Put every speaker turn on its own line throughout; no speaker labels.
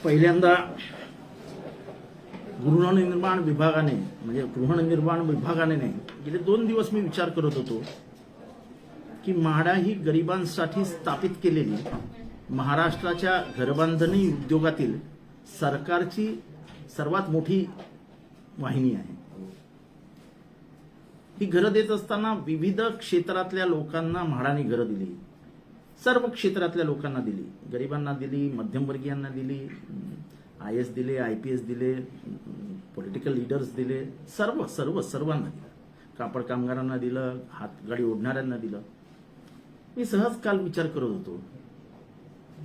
पहिल्यांदा गृहनिर्माण विभागाने म्हणजे गृहनिर्माण विभागाने नाही, गेले 2 दिवस मी विचार करत होतो की म्हाडा ही गरिबांसाठी स्थापित केलेली महाराष्ट्राच्या घरबांधणी उद्योगातील सरकारची सर्वात मोठी वाहिनी आहे. ही घरं देत असताना विविध क्षेत्रातल्या लोकांना म्हाडाने घरं दिली, सर्व क्षेत्रातल्या लोकांना दिली, गरिबांना दिली, मध्यमवर्गीयांना दिली, IAS दिले, IPS दिले, पॉलिटिकल लीडर्स दिले, सर्वांना दिलं, कापड कामगारांना दिलं, हातगाडी ओढणाऱ्यांना दिलं. मी सहज काल विचार करत होतो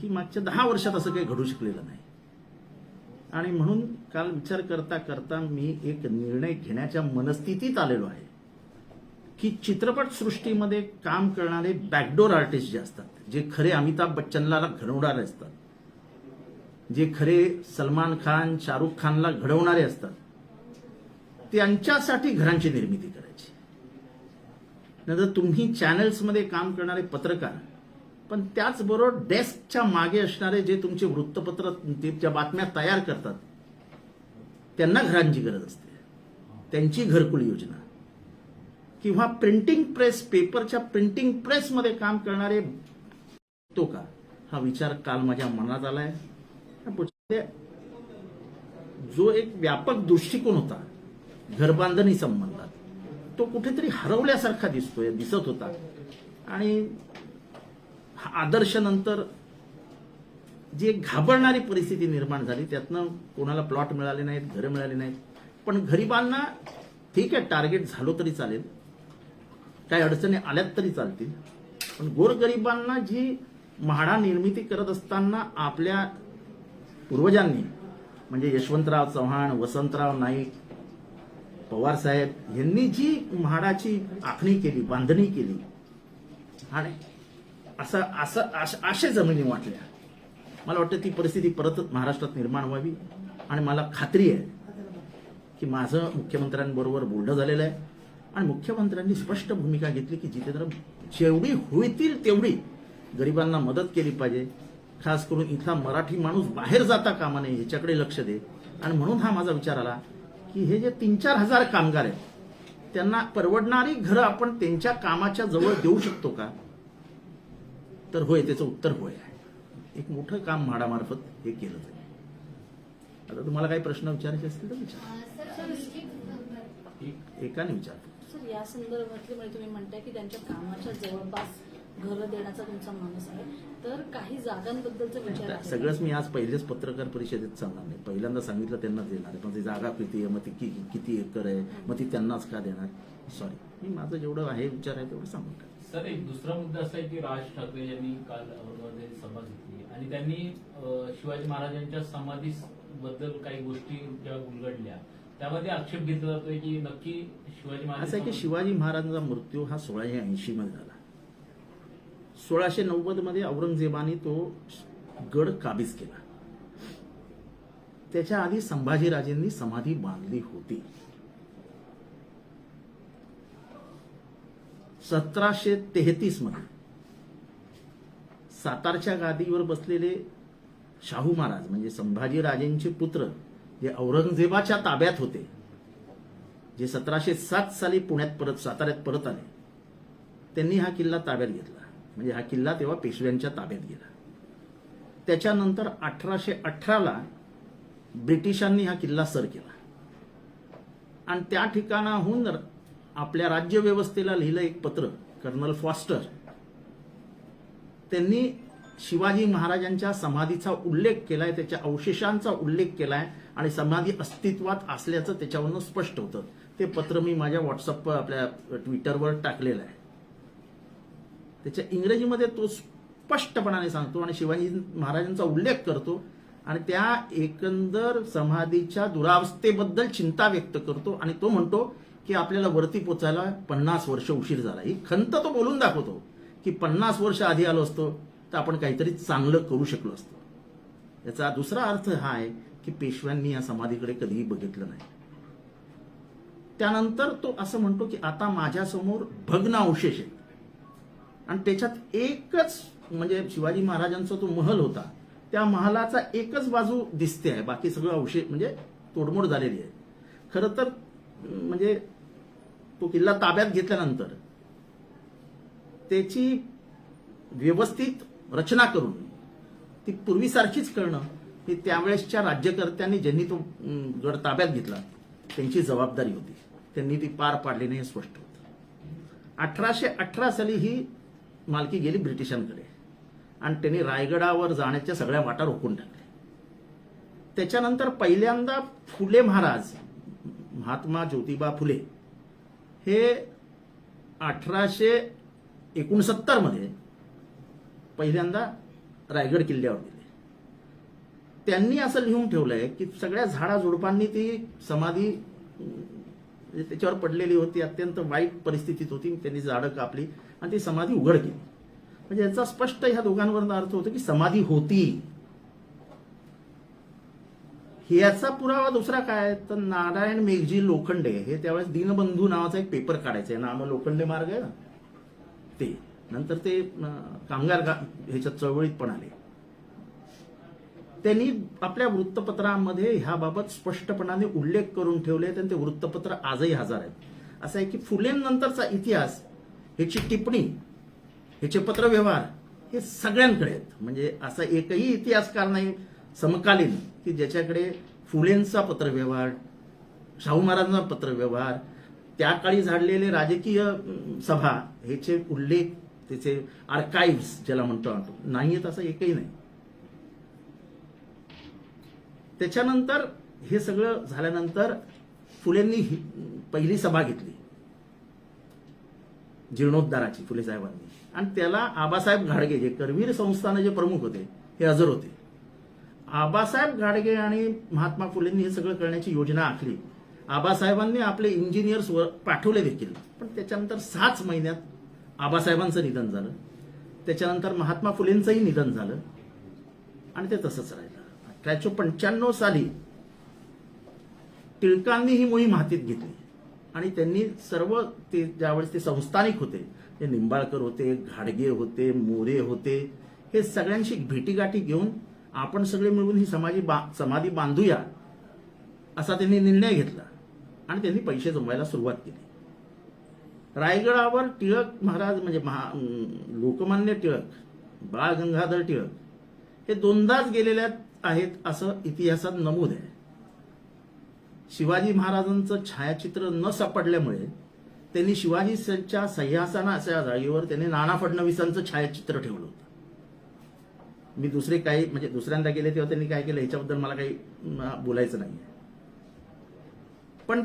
की मागच्या 10 वर्षात असं काही घडू शकलेलं नाही, आणि म्हणून काल विचार करता करता मी एक निर्णय घेण्याच्या मनस्थितीत आलेलो आहे की चित्रपट सृष्टीमध्ये काम करणारे बॅकडोर आर्टिस्ट जे असतात, जे खरे अमिताभ बच्चनला घडवणारे असतात, जे खरे सलमान खान, शाहरुख खानला घडवणारे असतात, त्यांच्यासाठी घरांची निर्मिती करायची. नंतर तुम्ही चॅनल्समध्ये काम करणारे पत्रकार, पण त्याचबरोबर डेस्कच्या मागे असणारे जे तुमचे वृत्तपत्र ज्या बातम्या तयार करतात, त्यांना घरांची गरज असते, त्यांची घरकुल योजना, किंवा प्रिंटिंग प्रेस, पेपरच्या प्रिंटिंग प्रेसमध्ये काम करणारे तो का, हा विचार काल माझ्या मनात आलाय. जो एक व्यापक दृष्टिकोन होता घरबांधणी संबंधात, तो कुठेतरी हरवल्यासारखा दिसत होता. आणि आदर्श नंतर जी एक घाबरणारी परिस्थिती निर्माण झाली, त्यातनं कोणाला प्लॉट मिळाले नाहीत, घरं मिळाली नाहीत. पण गरिबांना ठीक आहे, टार्गेट झालो तरी चालेल, काही अडचणी आल्यात तरी चालतील, पण गोरगरिबांना जी म्हाडा निर्मिती करत असताना आपल्या पूर्वजांनी म्हणजे यशवंतराव चव्हाण, वसंतराव नाईक, पवार साहेब यांनी जी म्हाडाची आखणी केली, बांधणी केली, आणि अशा जमिनी वाटल्या, मला वाटतं ती परिस्थिती परत महाराष्ट्रात निर्माण व्हावी. आणि मला खात्री आहे की माझं मुख्यमंत्र्यांबरोबर बोलणं झालेलं आहे, आणि मुख्यमंत्र्यांनी स्पष्ट भूमिका घेतली की जितेंद्र, जेवढी होईल तेवढी गरिबांना मदत केली पाहिजे, खास करून इथला मराठी माणूस बाहेर जाता कामा नये, ह्याच्याकडे लक्ष दे. आणि म्हणून हा माझा विचार आला की हे जे 3-4 हजार कामगार आहेत, त्यांना परवडणारी घरं आपण त्यांच्या कामाच्या जवळ देऊ शकतो का? तर होय, त्याचं उत्तर होय आहे. एक मोठं काम म्हाडामार्फत हे केलं जाईल. आता तुम्हाला काही प्रश्न विचारायचे असतील तर विचारा, एकाने विचारतो.
सर, या संदर्भातले म्हणजे तुम्ही म्हणताय की त्यांच्या कामाच्या जवळपास घरं देण्याचा तुमचा मानस आहे, तर काही जागांबद्दलचा विचार आहे?
सगळंच मी आज पहिलेच पत्रकार परिषदेत सांगणार नाही. पहिल्यांदा सांगितलं त्यांनाच देणार आहे, पण ती जागा किती आहे, मग ती किती एकर आहे, मग ती त्यांनाच का देणार? सॉरी, मी माझं जेवढं आहे विचार आहे तेवढं सांगून टाक.
सर, एक दुसरा मुद्दा असा आहे की राज ठाकरे यांनी काल औरंगाबादमध्ये सभा घेतली आणि त्यांनी शिवाजी महाराजांच्या समाधीबद्दल काही गोष्टी ज्या उलगडल्या, त्यामध्ये आक्षेप घेतला जातोय की नक्की शिवाजी महाराज,
असं आहे की शिवाजी महाराजांचा मृत्यू हा 1680 मध्ये झाला. 1690 मध्ये औरंगजेबाने तो गड काबीज केला. त्याच्या आधी संभाजीराजेंनी समाधी बांधली होती. 1733 मध्ये सातारच्या गादीवर बसलेले शाहू महाराज म्हणजे संभाजीराजेंचे पुत्र, जे औरंगजेबाच्या ताब्यात होते, जे 1707 साली साताऱ्यात परत आले, त्यांनी हा किल्ला ताब्यात घेतला. म्हणजे हा किल्ला तेव्हा पेशव्यांच्या ताब्यात गेला. त्याच्यानंतर 1818ला ब्रिटिशांनी हा किल्ला सर केला, आणि त्या ठिकाणाहून आपल्या राज्यव्यवस्थेला लिहिलं एक पत्र कर्नल फॉस्टर, त्यांनी शिवाजी महाराजांच्या समाधीचा उल्लेख केलाय, त्याच्या अवशेषांचा उल्लेख केलाय, आणि समाधी अस्तित्वात असल्याचं त्याच्यावरून स्पष्ट होतं. ते पत्र मी माझ्या व्हॉट्सअप, आपल्या ट्विटरवर टाकलेलं आहे. त्याच्या इंग्रजीमध्ये तो स्पष्टपणाने सांगतो आणि शिवाजी महाराजांचा उल्लेख करतो, आणि त्या एकंदर समाधीच्या दुरावस्थेबद्दल चिंता व्यक्त करतो, आणि तो म्हणतो की आपल्याला वरती पोचायला 50 वर्ष उशीर झाला. ही खंत तो बोलून दाखवतो की 50 वर्ष आधी आलो असतो तर आपण काहीतरी चांगलं करू शकलो असतो. याचा दुसरा अर्थ हा आहे की पेशव्यांनी या समाधीकडे कधीही बघितलं नाही. त्यानंतर तो असं म्हणतो की आता माझ्यासमोर भग्न अवशेष आहेत, आणि त्याच्यात एकच म्हणजे शिवाजी महाराजांचा तो महल होता, त्या महालाचा एकच बाजू दिसते आहे, बाकी सगळं अवशेष म्हणजे तोडमोड झालेली आहे. खरं तर म्हणजे तो किल्ला ताब्यात घेतल्यानंतर त्याची व्यवस्थित रचना करून ती पूर्वीसारखीच करणं ही त्यावेळेसच्या राज्यकर्त्यांनी ज्यांनी तो गड ताब्यात घेतला त्यांची जबाबदारी होती. त्यांनी ती पार पाडली नाही हे स्पष्ट होतं. 1818 साली ही मालकी गेली ब्रिटिशांकडे आणि त्यांनी रायगडावर जाण्याच्या सगळ्या वाटा रोखून टाकल्या. त्याच्यानंतर पहिल्यांदा फुले महाराज, महात्मा ज्योतिबा फुले हे 1869 मध्ये पहिल्यांदा रायगड किल्ल्यावर गेले. त्यांनी असं लिहून ठेवलंय की सगळ्या झाडाझुडपांनी ती समाधी त्याच्यावर पडलेली होती, अत्यंत वाईट परिस्थितीत होती. त्यांनी झाडं कापली आणि ती समाधी उघड केली. म्हणजे याचा स्पष्ट ह्या दोघांवर अर्थ होतो की समाधी होती. याचा पुरावा दुसरा काय तर नारायण मेघजी लोखंडे हे त्यावेळेस दीनबंधू नावाचा एक पेपर काढायचे, नाम लोखंडे मार्ग आहे ना ते. नंतर ते कामगार ह्याच्यात चळवळीत पण आले. त्यांनी आपल्या वृत्तपत्रामध्ये ह्याबाबत स्पष्टपणाने उल्लेख करून ठेवले आणि ते वृत्तपत्र आजही हजर आहेत. असं आहे की फुलेंनंतरचा इतिहास, ह्याची टिप्पणी, ह्याचे पत्रव्यवहार हे सगळ्यांकडे आहेत. म्हणजे असा एकही इतिहासकार नाही समकालीन की ज्याच्याकडे फुलेंचा पत्रव्यवहार, शाहू महाराजांचा पत्रव्यवहार, त्या काळी झाडलेले राजकीय सभा ह्याचे उल्लेख, त्याचे आर्काइव्स ज्याला म्हणतो आपण, नाही आहेत असं एकही नाही. त्याच्यानंतर हे सगळं झाल्यानंतर फुलेंनी पहिली सभा घेतली जीर्णोद्धाराची फुले साहेबांनी, आणि त्याला आबासाहेब घाडगे जे करवीर संस्थान जे प्रमुख होते हे हजर होते. आबासाहेब घाडगे आणि महात्मा फुलेंनी हे सगळं करण्याची योजना आखली. आबासाहेबांनी आपले इंजिनियर्स पाठवले देखील, पण त्याच्यानंतर 6च महिन्यात आबासाहेबांचं निधन झालं. त्याच्यानंतर महात्मा फुलेंचंही निधन झालं आणि ते तसंच राहिलं. 1895 साली टिळकांनी ही मोहीम हातीत घेतली आणि त्यांनी सर्व ते ज्यावेळेस ते संस्थानिक होते, ते निंबाळकर होते, घाडगे होते, मोरे होते, हे सगळ्यांशी भेटीगाठी घेऊन आपण सगळे मिळून ही समाधी बांधूया असा त्यांनी निर्णय घेतला आणि त्यांनी पैसे जमवायला सुरुवात केली. रायगडावर टिळक महाराज म्हणजे लोकमान्य टिळक, बाळ गंगाधर टिळक हे दोनदाच गेलेले आहेत असं इतिहासात नमूद आहे. शिवाजी महाराजांचं छायाचित्र न सापडल्यामुळे त्यांनी शिवाजीच्या सह्यासनाच्या जागेवर त्यांनी नाना फडणवीसांचं छायाचित्र ठेवलं होतं. मी दुसरे काही म्हणजे दुसऱ्यांदा गेले तेव्हा त्यांनी काय केलं ह्याच्याबद्दल मला काही बोलायचं नाही. पण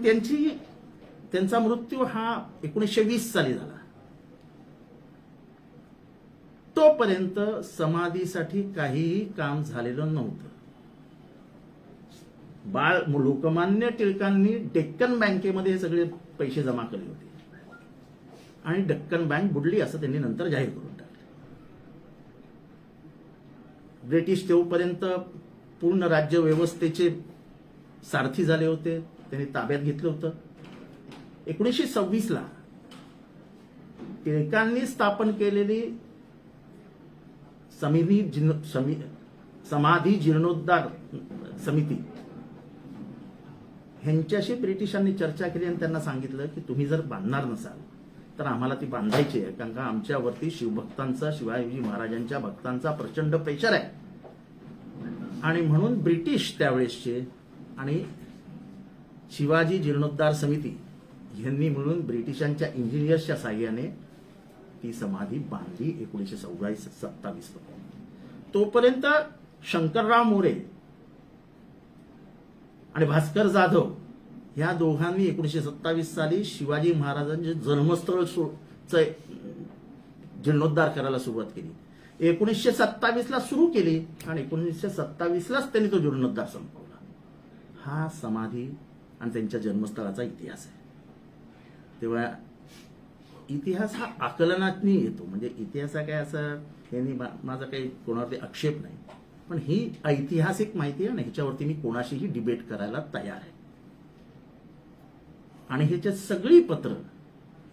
त्यांचा मृत्यू हा 1920 साली झाला. तोपर्यंत समाधीसाठी काहीही काम झालेलं नव्हतं. लोकमान्य टिळकांनी डेक्कन बँकेमध्ये हे सगळे पैसे जमा केले होते आणि डेक्कन बँक बुडली असं त्यांनी नंतर जाहीर करून टाकलं. ब्रिटिश तेव्हापर्यंत पूर्ण राज्य व्यवस्थेचे सारथी झाले होते, त्यांनी ताब्यात घेतलं होतं. 1926 ला टिळकांनी स्थापन केलेली समाधी जीर्णोद्धार समिती ह्यांच्याशी ब्रिटिशांनी चर्चा केली आणि त्यांना सांगितलं की तुम्ही जर बांधणार नसाल तर आम्हाला ती बांधायची आहे, कारण का आमच्यावरती शिवभक्तांचा, शिवाजी महाराजांच्या भक्तांचा प्रचंड प्रेशर आहे. आणि म्हणून ब्रिटिश त्यावेळेसचे आणि शिवाजी जीर्णोद्धार समिती यांनी मिळून ब्रिटिशांच्या इंजिनियर्सच्या साह्याने ती समाधी बांधली 1927. तोपर्यंत शंकरराव मोरे आणि भास्कर जाधव ह्या दोघांनी 1927 साली शिवाजी महाराजांचे जन्मस्थळ जीर्णोद्धार करायला सुरुवात केली. 1927 ला सुरू केली आणि 1927 लाच त्यांनी तो जीर्णोद्धार संपवला. हा समाधी आणि त्यांच्या जन्मस्थळाचा इतिहास आहे. तेव्हा इतिहास हा आकलनातनी येतो. म्हणजे इतिहास काय असं यांनी माझा काही कोणावरती आक्षेप नाही, पण ही ऐतिहासिक माहिती आहे आणि ह्याच्यावरती मी कोणाशीही डिबेट करायला तयार आहे. आणि ह्याच्यात सगळी पत्र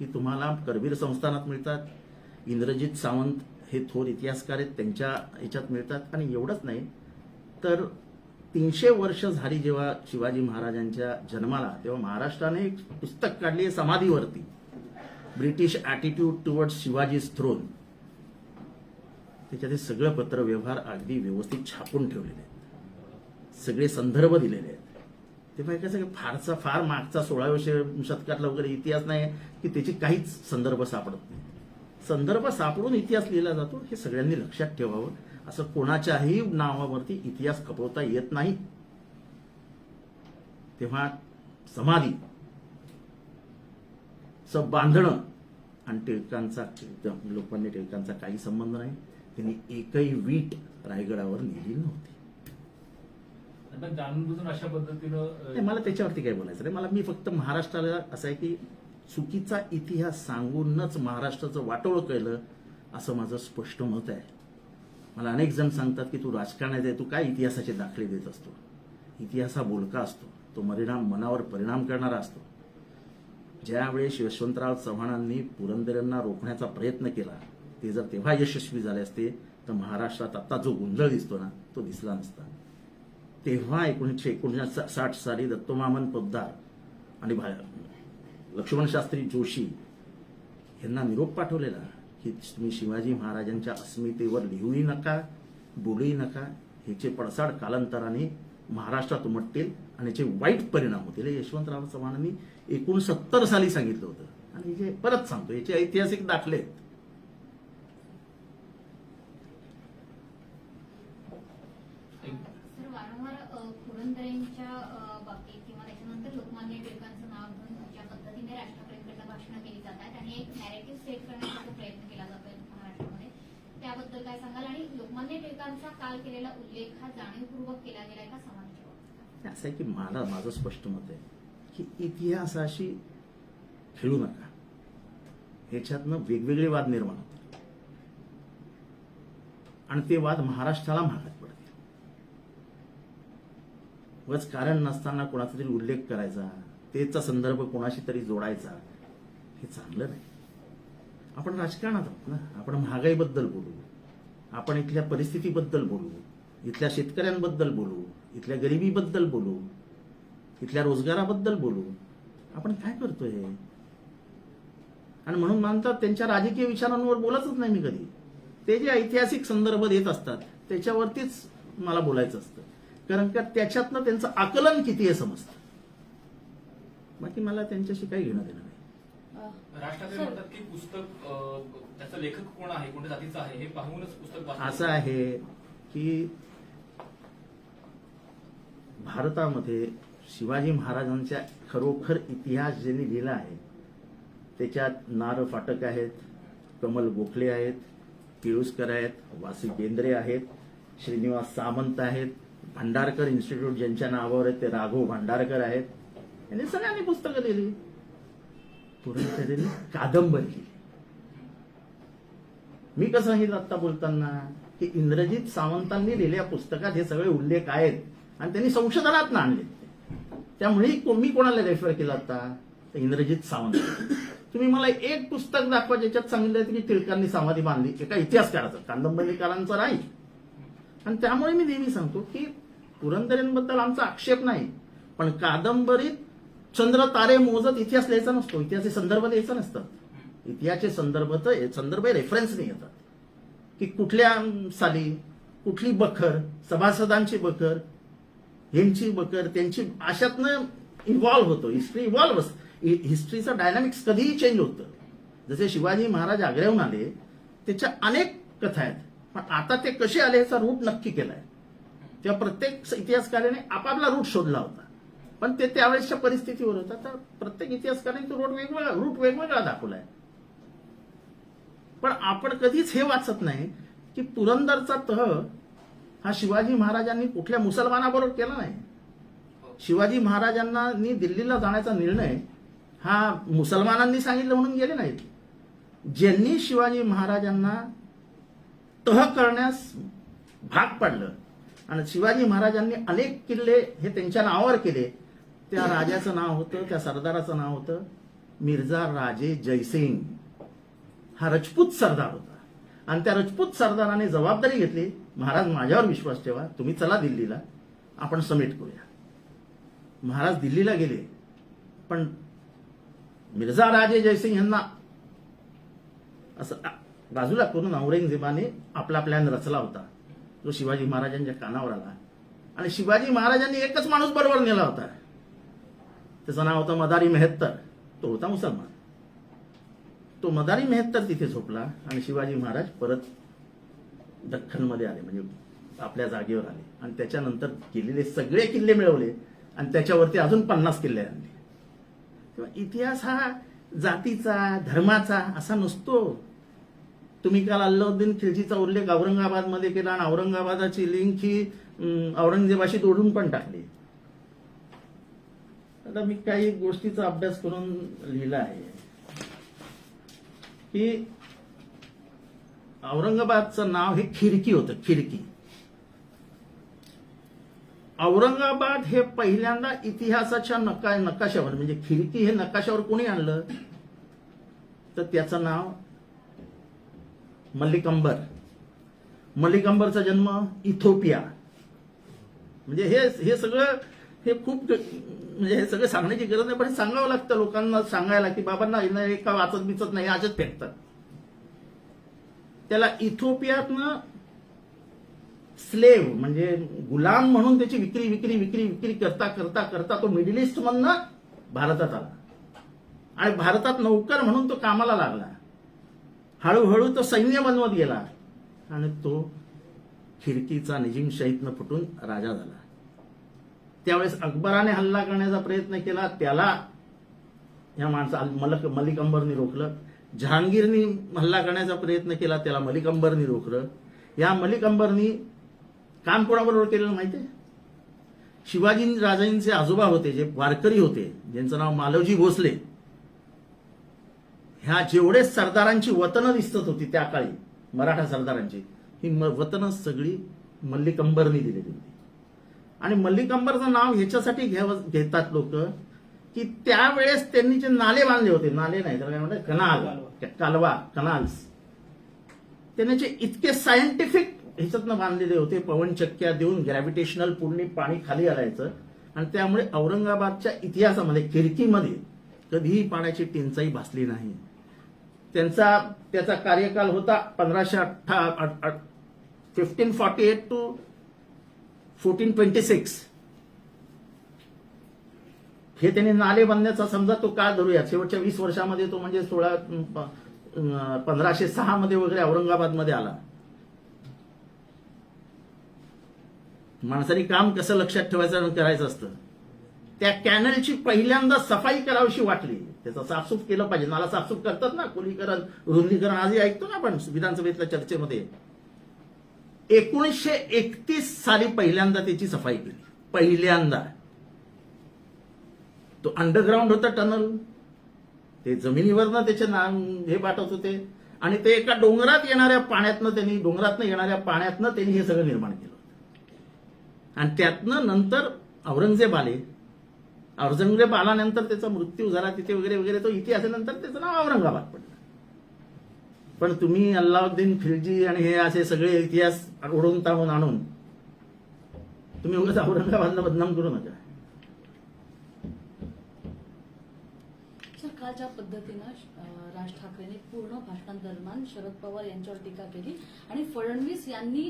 ही तुम्हाला करवीर संस्थानात मिळतात. इंद्रजित सावंत हे थोर इतिहासकार आहेत, त्यांच्या ह्याच्यात मिळतात. आणि एवढंच नाही तर 300 वर्ष झाली जेव्हा शिवाजी महाराजांच्या जन्माला, तेव्हा महाराष्ट्राने एक पुस्तक काढली आहे समाधीवरती, British attitude towards Shivaji's throne. त्याच्यात हे सगळं पत्रव्यवहार अगदी व्यवस्थित छापून ठेवलेले आहेत, सगळे संदर्भ दिलेले आहेत. तेव्हा हे कसं फार मागचा 16व्या शतकातला वगैरे इतिहास नाही की त्याची काहीच संदर्भ सापडत नाही. संदर्भ सापडून इतिहास लिहिला जातो, हे सगळ्यांनी लक्षात ठेवावं. असं कोणाच्याही नावावरती इतिहास खपवता येत नाही. तेव्हा समाधी बांधणं आणि टिळकांचा, लोकमान्य टिळकांचा काही संबंध नाही. त्यांनी एकही वीट रायगडावर नेली नव्हती.
पण जाणून बुजून अशा पद्धतीनं
नाही, मला त्याच्यावरती काही बोलायचं नाही. मी फक्त महाराष्ट्राला असं आहे की चुकीचा इतिहास सांगूनच महाराष्ट्राचं वाटोळं केलं असं माझं स्पष्ट मत आहे. मला अनेक जण सांगतात की तू राजकारणात आहे, तू काय इतिहासाचे दाखले देत असतो. इतिहास हा बोलका असतो, तो मनावर परिणाम करणारा असतो. ज्यावेळेस यशवंतराव चव्हाणांनी पुरंदरेंना रोखण्याचा प्रयत्न केला, ते जर तेव्हा यशस्वी झाले असते तर महाराष्ट्रात आता जो गोंधळ दिसतो ना, तो दिसला नसता. तेव्हा 1959 साली दत्तोमामन पोद्दार आणि लक्ष्मण शास्त्री जोशी यांना निरोप पाठवलेला की तुम्ही शिवाजी महाराजांच्या अस्मितेवर लिहूही नका, बोलूही नका. ह्याचे पडसाद कालांतराने महाराष्ट्रात उमटतील आणि याचे वाईट परिणाम होतील. हे यशवंतराव चव्हाणांनी 1969 साली सांगितलं होतं. आणि जे परत सांगतो, याचे ऐतिहासिक दाखले आहेत.
सर, वारंवार पुरंदरेंच्या बाबतीत किंवा त्याच्यानंतर लोकमान्य टिळकांचं नाव घेऊन ज्या पद्धतीने राष्ट्रप्रेमकडनं भाषणं केली जातात आणि एक नॅरेटिव्ह सेट करण्याचा जो प्रयत्न केला जातोय महाराष्ट्रामध्ये, त्याबद्दल काय सांगाल? आणि लोकमान्य टिळकांचा काल केलेला उल्लेख हा जाणीवपूर्वक केला गेलाय का समाजाच्या?
असं आहे की माझं स्पष्ट मत आहे की इतिहासाशी खेळू नका. ह्याच्यातनं वेगवेगळे वाद निर्माण होतात आणि ते वाद महाराष्ट्राला महागात पडतील. उगाच कारण नसताना कोणाचा तरी उल्लेख करायचा, त्याचा संदर्भ कोणाशी तरी जोडायचा, हे चांगलं नाही. आपण राजकारणात आहोत ना, आपण महागाईबद्दल बोलू, आपण इथल्या परिस्थितीबद्दल बोलू, इथल्या शेतकऱ्यांबद्दल बोलू, इथल्या गरिबीबद्दल बोलू, इथल्या रोजगाराबद्दल बोलू. आपण काय करतोय? आणि म्हणून मानतात त्यांच्या राजकीय विचारांवर बोलतच नाही मी कधी. ते जे ऐतिहासिक संदर्भ देत असतात त्याच्यावरतीच मला बोलायचं असतं, कारण का त्याच्यातनं त्यांचं आकलन किती आहे समजतं. बाकी मला त्यांच्याशी काही घेणं देणं नाही.
राज ठाकरे म्हणतात की पुस्तक त्याचा लेखक कोण आहे, कोणत्या जातीचा आहे हे पाहूनच पुस्तक वाचलं.
असं आहे की भारतामध्ये शिवाजी महाराजांच्या खरोखर इतिहास ज्यांनी लिहिला आहे त्याच्यात नार फाटक आहेत, कमल गोखले आहेत, पिळुसकर आहेत, वासी बेंद्रे आहेत, श्रीनिवास सामंत आहेत, भांडारकर इन्स्टिट्यूट ज्यांच्या नावावर आहे ते राघव भांडारकर आहेत. यांनी सगळ्यांनी पुस्तकं लिहिली. पुरंदरेंनी कादंबरी लिहिली. मी कसं सांगितलं आता बोलताना की इंद्रजित सावंतांनी लिहिलेल्या पुस्तकात हे सगळे उल्लेख आहेत आणि त्यांनी संशोधनात आणले. त्यामुळे मी कोणाला रेफर केला आता? इंद्रजित सावंत. तुम्ही मला एक पुस्तक दाखवा ज्याच्यात सांगितलं की टिळकांनी समाधी बांधली, एका इतिहासकाराचं, कादंबरीकारांचं नाही. आणि त्यामुळे मी नेहमी सांगतो की पुरंदरेंबद्दल आमचा आक्षेप नाही, पण कादंबरीत चंद्र तारे मोजत इतिहास लिहायचा नसतो, इतिहासाचे संदर्भ द्यायचा नसतात. इतिहासाचे संदर्भ रेफरन्सने येतात की कुठल्या साली कुठली बखर, सभासदांची बखर, यांची बखर, त्यांची, अशातनं इव्हॉल्व्ह होतो. हिस्ट्री इव्हॉल्व्ह असते. हिस्ट्रीचा डायनामिक्स कधीही चेंज होतं. जसे शिवाजी महाराज आग्र्याहून आले त्याच्या अनेक कथा आहेत, पण आता ते कसे आले याचा रूट नक्की केलाय. तेव्हा प्रत्येक इतिहासकाराने आपापला रूट शोधला होता, पण ते त्यावेळेसच्या परिस्थितीवर होता. तर प्रत्येक इतिहासकाराने तो रूट वेगवेगळा दाखवलाय. पण आपण कधीच हे वाचत नाही की पुरंदरचा तह हा शिवाजी महाराजांनी कुठल्या मुसलमानाबरोबर केला नाही. शिवाजी महाराजांना दिल्लीला जाण्याचा निर्णय हा मुसलमानांनी सांगितलं म्हणून गेले नाहीत. ज्यांनी शिवाजी महाराजांना तह करण्यास भाग पाडलं आणि शिवाजी महाराजांनी अनेक किल्ले हे त्यांच्या नावावर केले, त्या राजाचं नाव होतं, त्या सरदाराचं नाव होतं मिर्झा राजे जयसिंग. हा रजपूत सरदार होता आणि त्या रजपूत सरदाराने जबाबदारी घेतली महाराज माझ्यावर विश्वास ठेवा, तुम्ही चला दिल्लीला, आपण समिट करूया. महाराज दिल्लीला गेले, पण मिर्झा राजे जयसिंग यांना असं बाजूला करून औरंगजेबाने आपला प्लॅन रचला होता, जो शिवाजी महाराजांच्या कानावर आला. आणि शिवाजी महाराजांनी एकच माणूस बरोबर नेला होता, त्याचं नाव होतं मदारी मेहत्तर. तो होता मुसलमान. तो मदारी मेहत्तर तिथे झोपला आणि शिवाजी महाराज परत दख्खनमध्ये आले, म्हणजे आपल्या जागेवर आले. आणि त्याच्यानंतर केलेले सगळे किल्ले मिळवले आणि त्याच्यावरती अजून 50 किल्ले आणले. तेव्हा इतिहास हा जातीचा, धर्माचा असा नसतो. तुम्ही काल अल्लाउद्दीन खिलजीचा उल्लेख औरंगाबादमध्ये केला आणि औरंगाबादाची लिंक ही औरंगजेबाशी जोडून पण टाकली. आता मी काही गोष्टीचा अभ्यास करून लिहिला आहे की औरंगाबादचं नाव हे खिरकी होतं, खिरकी. औरंगाबाद हे पहिल्यांदा इतिहासाच्या नकाशावर, म्हणजे खिरकी हे नकाशावर कोणी आणलं तर त्याचं नाव मल्लिक अंबर. मल्लिक अंबरचा जन्म इथिओपिया. म्हणजे हे सगळं हे खूप, म्हणजे हे सगळं सांगण्याची गरज नाही, पण सांगावं लागतं लोकांना, सांगायला की बाबांना एका वाचत बिचत नाही, असेच फेकतात. त्याला इथिओपियातनं स्लेव्ह म्हणजे गुलाम म्हणून त्याची विक्री करता करता करता तो मिडल ईस्ट मधनं भारतात आला आणि भारतात नौकर म्हणून तो कामाला लागला. हळूहळू तो सैन्य बनवत गेला आणि तो खिरकीचा निजामशाहीतनं फुटून राजा झाला. त्यावेळेस अकबराने हल्ला करण्याचा प्रयत्न केला, त्याला या माणसा मलिक अंबरनी रोखलं. जहांगीरनी हल्ला करण्याचा प्रयत्न केला, त्याला मलिक अंबरनी रोखलं. या मलिक अंबरनी काम कोणाबरोबर केलेलं माहितीये? शिवाजी राजांचे आजोबा होते, जे वारकरी होते, ज्यांचं नाव मालवजी भोसले. ह्या जेवढे सरदारांची वतनं दिसत होती त्या काळी, मराठा सरदारांची, ही वतनं सगळी मल्लिक अंबरनी दिलेली होती. आणि मल्लिक अंबरचं नाव ह्याच्यासाठी घेतात लोक की त्यावेळेस त्यांनी जे नाले बांधले होते, नाले नाही तर काय म्हणतात, कालवा, कनाल्स, त्यांनी जे इतके सायंटिफिक ह्याच्यातनं बांधलेले होते, पवनचक्क्या देऊन ग्रॅव्हिटेशनल पूर्ण पाणी खाली आलायचं. आणि त्यामुळे औरंगाबादच्या इतिहासामध्ये खिरकीमध्ये कधीही पाण्याची टिंचाई भासली नाही. त्याचा कार्यकाल होता 1548 टू 1426. हे त्यांनी नाले बांधण्याचा समजा तो काळ धरूया. शेवटच्या 20 वर्षामध्ये तो म्हणजे 1506 मध्ये वगैरे औरंगाबादमध्ये आला. माणसाने काम कसं लक्षात ठेवायचं करायचं असतं. त्या कॅनलची पहिल्यांदा सफाई करावीशी वाटली, त्याचं साफसूफ केलं पाहिजे. नाला साफसूफ करतात ना, खोलीकरण, रुंदीकरण, आजही ऐकतो ना आपण विधानसभेतल्या चर्चेमध्ये. 1931 साली पहिल्यांदा त्याची सफाई केली, पहिल्यांदा. तो अंडरग्राऊंड होता टनल, ते जमिनीवरनं त्याचे हे पाठवत होते आणि ते एका डोंगरातनं येणाऱ्या पाण्यातनं त्यांनी हे सगळं निर्माण केलं. आणि त्यातनं नंतर औरंगजेब आल्यानंतर त्याचा मृत्यू झाला तिथे वगैरे वगैरे, तो इतिहासानंतर त्याचं नाव औरंगाबाद पडलं. पण तुम्ही अल्लाउद्दीन खिलजी आणि हे असे सगळे इतिहास ओढून ताणून आणून तुम्ही उगाच औरंगाबादला बदनाम करू नका.
सर, काल ज्या पद्धतीनं राज ठाकरेंनी पूर्ण भाषणादरम्यान शरद पवार यांच्यावर टीका केली आणि फडणवीस यांनी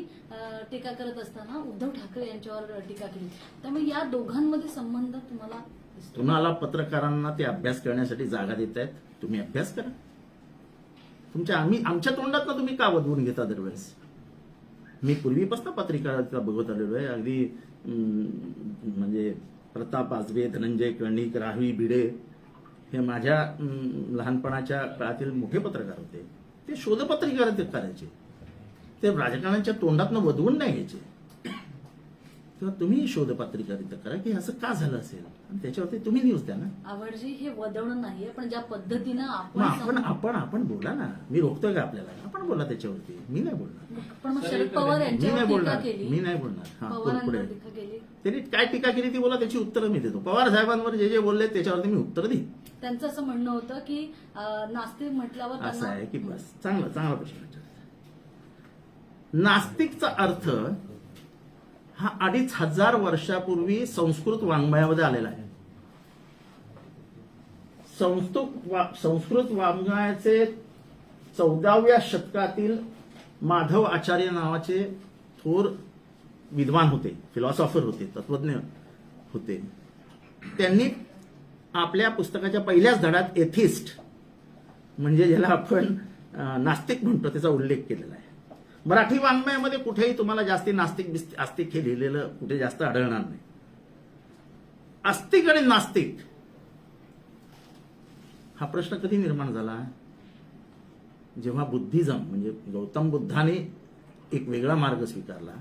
टीका करत असताना उद्धव ठाकरे यांच्यावर टीका केली, त्यामुळे या दोघांमध्ये संबंध तुम्हाला दिसतो?
तुम्हाला पत्रकारांना ते अभ्यास करण्यासाठी जागा देत आहेत, तुम्ही अभ्यास करा. आमच्या तोंडातनं तुम्ही का वदवून घेता दरवेळेस? मी पूर्वीपासून पत्रिका बघत आलेलो आहे. अगदी म्हणजे प्रताप आजबे, धनंजय कर्णिक, राहुई भिडे हे माझ्या लहानपणाच्या काळातील मोठे पत्रकार होते. ते शोधपत्रिका करायचे, ते राजकारणाच्या तोंडातनं वधवून नाही घ्यायचे. तेव्हा तुम्ही शोधपत्रिका करा की असं का झालं असेल आणि त्याच्यावरती तुम्ही न्यूज द्या ना.
आवडजी हे वदवणं नाहीये, पण ज्या पद्धतीनं
आपण बोला ना. मी रोखतोय का आपल्याला? आपण बोला त्याच्यावरती, मी नाही बोलणार.
पण मग शरद पवार
मी
यांच्यावर
नाही
टीका
बोलणार,
केली,
मी नाही बोलणार. हा,
पवारांवर
पुढे
टीका केली.
त्यांनी काय टीका केली ती बोला, त्याची उत्तरं मी देतो. पवार साहेबांवर जे जे बोलले त्याच्यावरती मी उत्तर देईन.
त्यांचं असं म्हणणं होतं की नास्तिक म्हटल्यावर
असं आहे की बस चांगला प्रश्न विचारला. नास्तिकचा अर्थ हा 2500 वर्षापूर्वी संस्कृत वाङ्मयामध्ये आलेला आहे. संस्कृत वाङ्मयाचे 14व्या शतकातील माधव आचार्य नावाचे थोर विद्वान होते, फिलॉसॉफर होते, तत्वज्ञ होते. त्यांनी आपल्या पुस्तकाच्या पहिल्याच धड्यात एथिस्ट म्हणजे ज्याला आपण नास्तिक म्हणतो त्याचा उल्लेख केलेला आहे. मराठी वाङ्मयामध्ये कुठेही तुम्हाला जास्ती नास्तिक आस्तिक हे लिहिलेलं कुठे जास्त आढळणार नाही. आस्तिक आणि नास्तिक हा प्रश्न कधी निर्माण झाला? जेव्हा बुद्धिझम म्हणजे गौतम बुद्धाने एक वेगळा मार्ग स्वीकारला,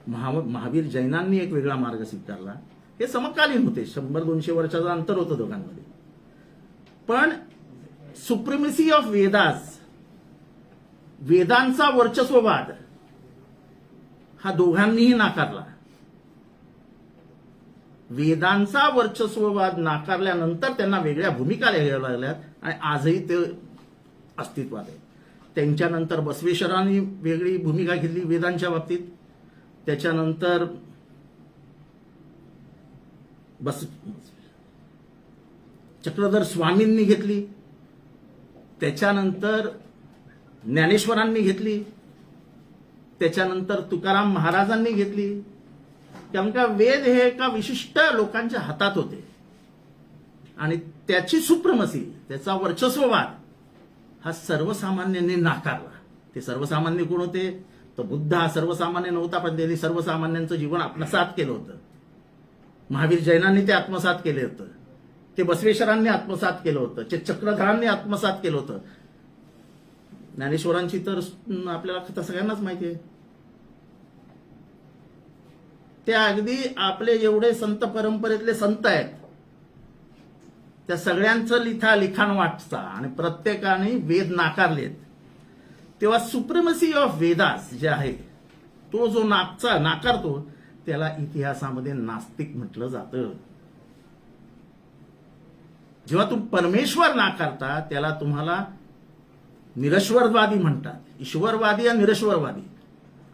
महावीर जैनांनी एक वेगळा मार्ग स्वीकारला. हे समकालीन होते, 100-200 वर्षाचं अंतर होतं दोघांमध्ये. पण सुप्रिमेसी ऑफ वेदास, वेदांचा वर्चस्ववाद हा दोघांनीही नाकारला. वेदांचा वर्चस्ववाद नाकारल्यानंतर त्यांना वेगळ्या भूमिका घ्याव्या लागल्यात आणि आजही ते अस्तित्वात आहे. त्यांच्यानंतर बसवेश्वरांनी वेगळी भूमिका घेतली वेदांच्या बाबतीत. त्याच्यानंतर चक्रधर स्वामींनी घेतली. त्याच्यानंतर ज्ञानेश्वरांनी घेतली. त्याच्यानंतर तुकाराम महाराजांनी घेतली. कारण का वेद हे एका विशिष्ट लोकांच्या हातात होते आणि त्याची सुप्रमसी, त्याचा वर्चस्ववाद हा सर्वसामान्यांनी नाकारला. ते सर्वसामान्य कोण होते? तर बुद्ध हा सर्वसामान्य नव्हता, पण त्यांनी सर्वसामान्यांचं जीवन आत्मसात केलं होतं. महावीर जैनांनी ते आत्मसात केले होतं. ते बसवेश्वरांनी आत्मसात केलं होतं. ते चक्रधरांनी आत्मसात केलं होतं. ज्ञानेश्वरांची तर आपल्याला सगळ्यांनाच माहिती आहे. ते अगदी आपले जेवढे संत परंपरेतले संत आहेत त्या सगळ्यांचं लिखाण वाचता आणि प्रत्येकाने वेद नाकारलेत. तेव्हा सुप्रिमसी ऑफ वेदास जे आहे तो जो नाकारतो त्याला इतिहासामध्ये नास्तिक म्हटलं जातं. जेव्हा तुम्ही परमेश्वर नाकारता त्याला तुम्हाला निरश्वरवादी म्हणतात. ईश्वरवादी आणि निरश्वरवादी.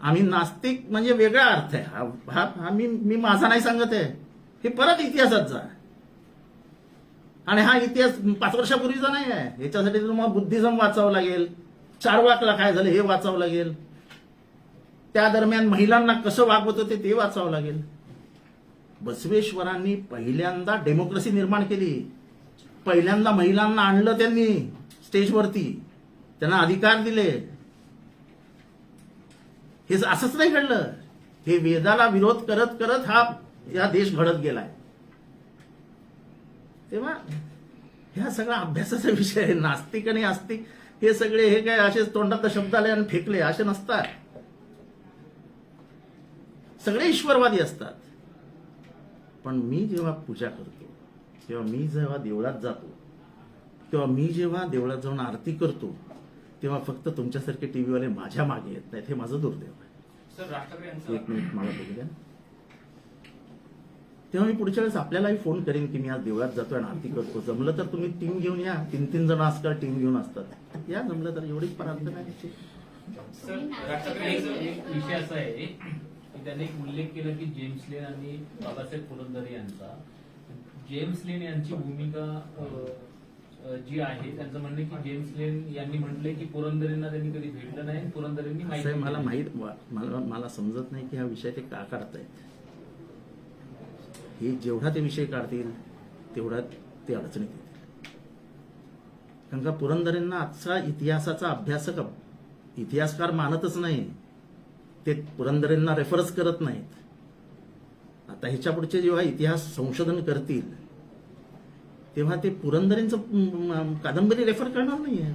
आम्ही नास्तिक म्हणजे वेगळा अर्थ आहे हा मी माझा नाही सांगत आहे. हे परत इतिहासात जा आणि हा इतिहास 5 वर्षापूर्वीचा नाही आहे. याच्यासाठी तुम्हाला बुद्धिझम वाचावं लागेल, चार्वाकला काय झालं हे वाचावं लागेल, त्या दरम्यान महिलांना कसं वागवत होते ते वाचावं लागेल. बसवेश्वरांनी पहिल्यांदा डेमोक्रेसी निर्माण केली. पहिल्यांदा महिलांना आणलं त्यांनी स्टेजवरती, त्यांना अधिकार दिले. हे असंच नाही घडलं. हे वेदाला विरोध करत करत या देश घडत गेलाय. तेव्हा ह्या सगळा अभ्यासाचा विषय आहे. नास्तिक आणि आस्तिक हे सगळे हे काय असे तोंडात शब्द आले आणि फेकले असे नसतात. सगळे ईश्वरवादी असतात. पण मी जेव्हा पूजा करतो, तेव्हा मी जेव्हा देवळात जातो, तेव्हा मी जेव्हा देवळात जाऊन आरती करतो, तेव्हा फक्त तुमच्यासारखे टीव्हीवाले माझ्या मागे येत नाहीत. हे माझं दुर्दैव आहे.
सर, राज ठाकरे यांचं
एक मिनिट मला बघू द्या. तेव्हा मी पुढच्या वेळेस आपल्यालाही फोन करेन की मी आज देवळात जातोय आणि आरती करतो. जमलं तर तुम्ही टीम घेऊन या. 3 जण आजकाल टीम घेऊन असतात. या जमलं तर. एवढीच प्रार्थना आहे.
सर, राज ठाकरे यांचं
एक विषय असा आहे की त्याने एक उल्लेख केला की जेम्स लेन आणि बाबासाहेब पुरंदरे यांचा. जेम्स लेन यांची भूमिका जी आहे त्यांचं म्हणणं की जेम्स लेन यांनी म्हटले की पुरंदरेंना त्यांनी कधी भेटलं नाही, पुरंदरेंनी माहिती
मला समजत नाही की हा विषय ते का काढतायत. हे जेवढा ते विषय काढतील तेवढा ते अडचणीत येतील. कारण का पुरंदरेंना आजचा इतिहासाचा अभ्यासक इतिहासकार मानतच नाही. ते पुरंदरेंना रेफरन्स करत नाहीत. आता ह्याच्या पुढचे जेव्हा इतिहास संशोधन करतील तेव्हा ते पुरंदरेंचं कादंबरी रेफर करणार नाहीये.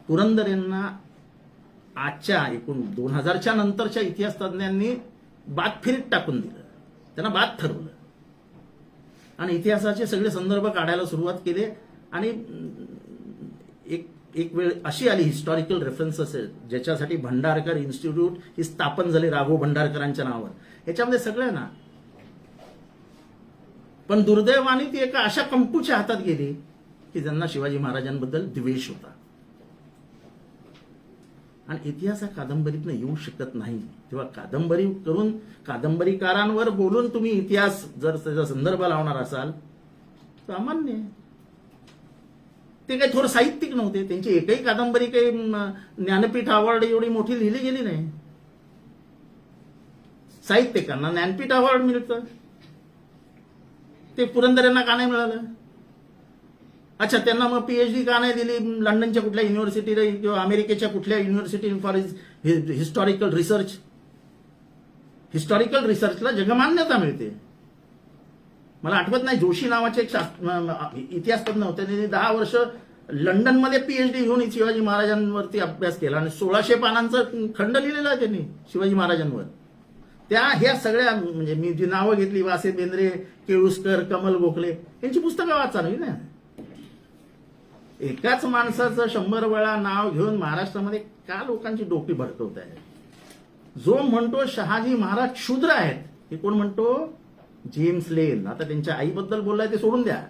पुरंदरेंना आजच्या एकूण 2000च्या नंतरच्या इतिहास तज्ञांनी बाद फेरीत टाकून दिलं. त्यांना बाद ठरवलं आणि इतिहासाचे सगळे संदर्भ काढायला सुरुवात केली. आणि एक वेळ अशी आली हिस्टॉरिकल रेफरन्सेस ज्याच्यासाठी भंडारकर इन्स्टिट्यूट ही स्थापन झाली राघव भंडारकरांच्या नावावर. याच्यामध्ये सगळं ना. पण दुर्दैवाने ती एका अशा कंपूच्या हातात गेली की ज्यांना शिवाजी महाराजांबद्दल द्वेष होता. आणि इतिहास हा कादंबरीतनं येऊ शकत नाही. तेव्हा कादंबरी करून कादंबरीकारांवर बोलून तुम्ही इतिहास जर त्याचा संदर्भ लावणार असाल तर अमान्य आहे. ते काही थोडं साहित्यिक नव्हते. त्यांची एकही कादंबरी काही ज्ञानपीठ अवॉर्ड एवढी मोठी लिहिली गेली नाही. साहित्यिकांना ज्ञानपीठ अवॉर्ड मिळतं, ते पुरंदरेंना का नाही मिळालं? अच्छा, त्यांना मग पीएचडी का नाही दिली लंडनच्या कुठल्या युनिव्हर्सिटीला किंवा अमेरिकेच्या कुठल्या university for historical research? Historical रिसर्चला जगमान्यता मिळते. मला आठवत नाही, जोशी नावाचे एक इतिहास तज्ञ होते, त्यांनी 10 वर्ष लंडनमध्ये पीएचडी घेऊन शिवाजी महाराजांवरती अभ्यास केला आणि 1600 पानांचं खंड लिहिलेला आहे त्यांनी शिवाजी महाराजांवर. ह्या सगळ्या म्हणजे मी जी नावं घेतली, वासे बेंद्रे, केळुसकर, कमल गोखले, यांची पुस्तकं वाचावी ना. एकाच माणसाचं 100 वेळा नाव घेऊन महाराष्ट्रामध्ये का लोकांची डोकी भडकवत आहे? जो म्हणतो शहाजी महाराज शूद्र आहेत, हे कोण म्हणतो? जेम्स लेन. आता त्यांच्या आईबद्दल बोललाय ते सोडून द्या.